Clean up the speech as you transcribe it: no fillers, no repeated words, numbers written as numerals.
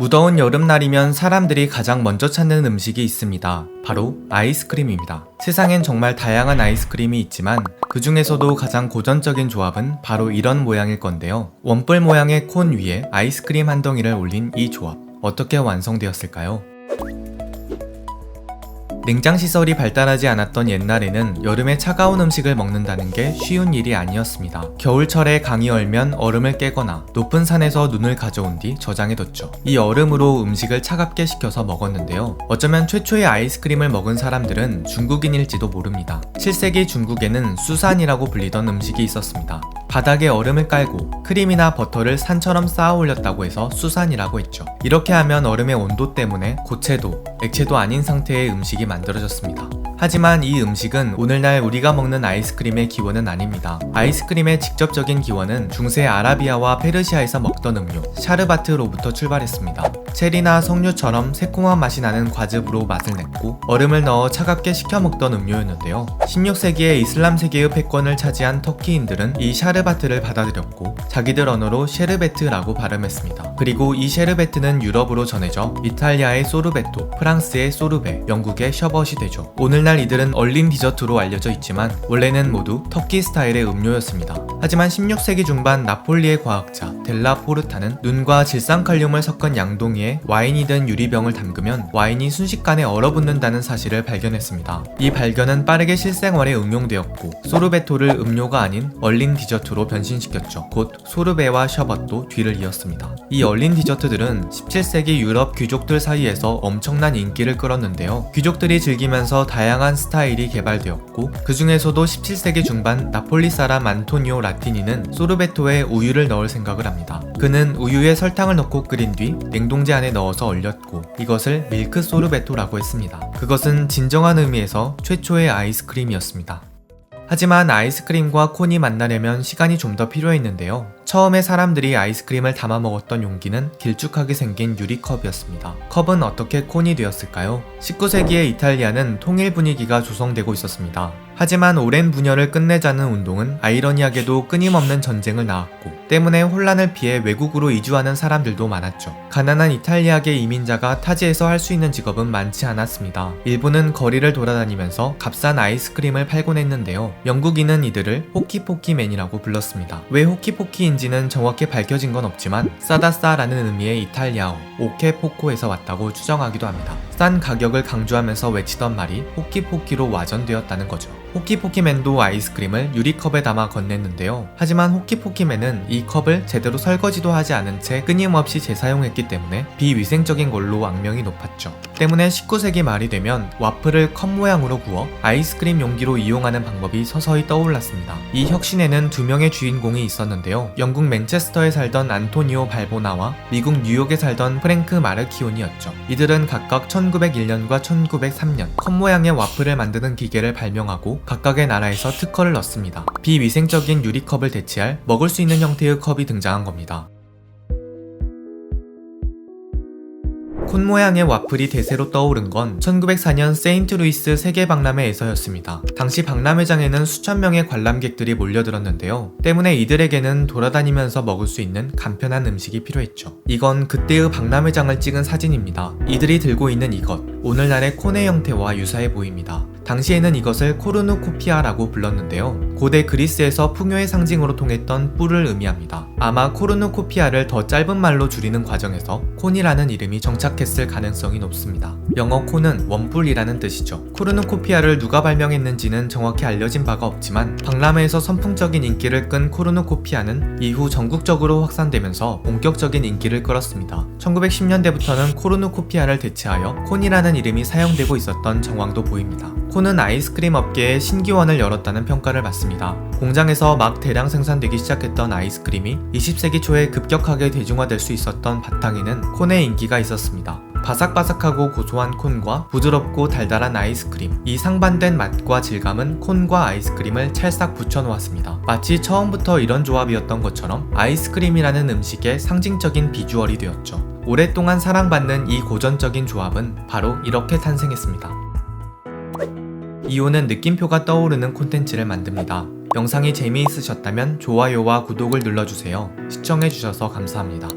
무더운 여름날이면 사람들이 가장 먼저 찾는 음식이 있습니다. 바로 아이스크림입니다. 세상엔 정말 다양한 아이스크림이 있지만 그 중에서도 가장 고전적인 조합은 바로 이런 모양일 건데요. 원뿔 모양의 콘 위에 아이스크림 한 덩이를 올린 이 조합, 어떻게 완성되었을까요? 냉장시설이 발달하지 않았던 옛날에는 여름에 차가운 음식을 먹는다는 게 쉬운 일이 아니었습니다. 겨울철에 강이 얼면 얼음을 깨거나 높은 산에서 눈을 가져온 뒤 저장해뒀죠. 이 얼음으로 음식을 차갑게 식혀서 먹었는데요. 어쩌면 최초의 아이스크림을 먹은 사람들은 중국인일지도 모릅니다. 7세기 중국에는 수산이라고 불리던 음식이 있었습니다. 바닥에 얼음을 깔고 크림이나 버터를 산처럼 쌓아 올렸다고 해서 수산이라고 했죠. 이렇게 하면 얼음의 온도 때문에 고체도, 액체도 아닌 상태의 음식이 만들어졌습니다. 하지만 이 음식은 오늘날 우리가 먹는 아이스크림의 기원은 아닙니다. 아이스크림의 직접적인 기원은 중세 아라비아와 페르시아에서 먹던 음료 샤르바트로부터 출발했습니다. 체리나 석류처럼 새콤한 맛이 나는 과즙으로 맛을 냈고 얼음을 넣어 차갑게 식혀 먹던 음료였는데요. 16세기에 이슬람 세계의 패권을 차지한 터키인들은 이 샤르바트를 받아들였고 자기들 언어로 쉐르베트라고 발음했습니다. 그리고 이 쉐르베트는 유럽으로 전해져 이탈리아의 소르베토, 프랑스의 소르베, 영국의 셔벗이 되죠. 오늘날 이들은 얼린 디저트로 알려져 있지만 원래는 모두 터키 스타일의 음료였습니다. 하지만 16세기 중반 나폴리의 과학자 델라 포르타는 눈과 질산칼륨을 섞은 양동이에 와인이 든 유리병을 담그면 와인이 순식간에 얼어붙는다는 사실을 발견했습니다. 이 발견은 빠르게 실생활에 응용되었고 소르베토를 음료가 아닌 얼린 디저트로 변신시켰죠. 곧 소르베와 셔벗도 뒤를 이었습니다. 이 얼린 디저트들은 17세기 유럽 귀족들 사이에서 엄청난 인기를 끌었는데요. 귀족들이 즐기면서 다양한 스타일이 개발되었고 그 중에서도 17세기 중반 나폴리 사람 안토니오 라티니는 소르베토에 우유를 넣을 생각을 합니다. 그는 우유에 설탕을 넣고 끓인 뒤 냉동재 안에 넣어서 얼렸고 이것을 밀크 소르베토라고 했습니다. 그것은 진정한 의미에서 최초의 아이스크림이었습니다. 하지만 아이스크림과 콘이 만나려면 시간이 좀 더 필요했는데요. 처음에 사람들이 아이스크림을 담아 먹었던 용기는 길쭉하게 생긴 유리컵이었습니다. 컵은 어떻게 콘이 되었을까요? 19세기의 이탈리아는 통일 분위기가 조성되고 있었습니다. 하지만 오랜 분열을 끝내자는 운동은 아이러니하게도 끊임없는 전쟁을 낳았고 때문에 혼란을 피해 외국으로 이주하는 사람들도 많았죠. 가난한 이탈리아계 이민자가 타지에서 할 수 있는 직업은 많지 않았습니다. 일부는 거리를 돌아다니면서 값싼 아이스크림을 팔곤 했는데요. 영국인은 이들을 호키포키맨이라고 불렀습니다. 왜 호키포키인지는 정확히 밝혀진 건 없지만 싸다싸라는 의미의 이탈리아어 오케포코에서 왔다고 추정하기도 합니다. 싼 가격을 강조하면서 외치던 말이 호키포키로 와전되었다는 거죠. 호키포키맨도 아이스크림을 유리컵에 담아 건넸는데요. 하지만 호키포키맨은 이 컵을 제대로 설거지도 하지 않은 채 끊임없이 재사용했기 때문에 비위생적인 걸로 악명이 높았죠. 때문에 19세기 말이 되면 와플을 컵 모양으로 구워 아이스크림 용기로 이용하는 방법이 서서히 떠올랐습니다. 이 혁신에는 두 명의 주인공이 있었는데요. 영국 맨체스터에 살던 안토니오 발보나와 미국 뉴욕에 살던 프랭크 마르키오니였죠. 이들은 각각 1901년과 1903년 컵 모양의 와플을 만드는 기계를 발명하고 각각의 나라에서 특허를 넣습니다. 비위생적인 유리컵을 대체할 먹을 수 있는 형태의 컵이 등장한 겁니다. 콘 모양의 와플이 대세로 떠오른 건 1904년 세인트루이스 세계박람회에서였습니다. 당시 박람회장에는 수천 명의 관람객들이 몰려들었는데요. 때문에 이들에게는 돌아다니면서 먹을 수 있는 간편한 음식이 필요했죠. 이건 그때의 박람회장을 찍은 사진입니다. 이들이 들고 있는 이것, 오늘날의 콘의 형태와 유사해 보입니다. 당시에는 이것을 코르누코피아라고 불렀는데요. 고대 그리스에서 풍요의 상징으로 통했던 뿔을 의미합니다. 아마 코르누코피아를 더 짧은 말로 줄이는 과정에서 콘이라는 이름이 정착했을 가능성이 높습니다. 영어 콘은 원뿔이라는 뜻이죠. 코르누코피아를 누가 발명했는지는 정확히 알려진 바가 없지만 박람회에서 선풍적인 인기를 끈 코르누코피아는 이후 전국적으로 확산되면서 본격적인 인기를 끌었습니다. 1910년대부터는 코르누코피아를 대체하여 콘이라는 이름이 사용되고 있었던 정황도 보입니다. 콘은 아이스크림 업계에 신기원을 열었다는 평가를 받습니다. 공장에서 막 대량 생산되기 시작했던 아이스크림이 20세기 초에 급격하게 대중화될 수 있었던 바탕에는 콘의 인기가 있었습니다. 바삭바삭하고 고소한 콘과 부드럽고 달달한 아이스크림, 이 상반된 맛과 질감은 콘과 아이스크림을 찰싹 붙여놓았습니다. 마치 처음부터 이런 조합이었던 것처럼 아이스크림이라는 음식의 상징적인 비주얼이 되었죠. 오랫동안 사랑받는 이 고전적인 조합은 바로 이렇게 탄생했습니다. 이오는 느낌표가 떠오르는 콘텐츠를 만듭니다. 영상이 재미있으셨다면 좋아요와 구독을 눌러주세요. 시청해주셔서 감사합니다.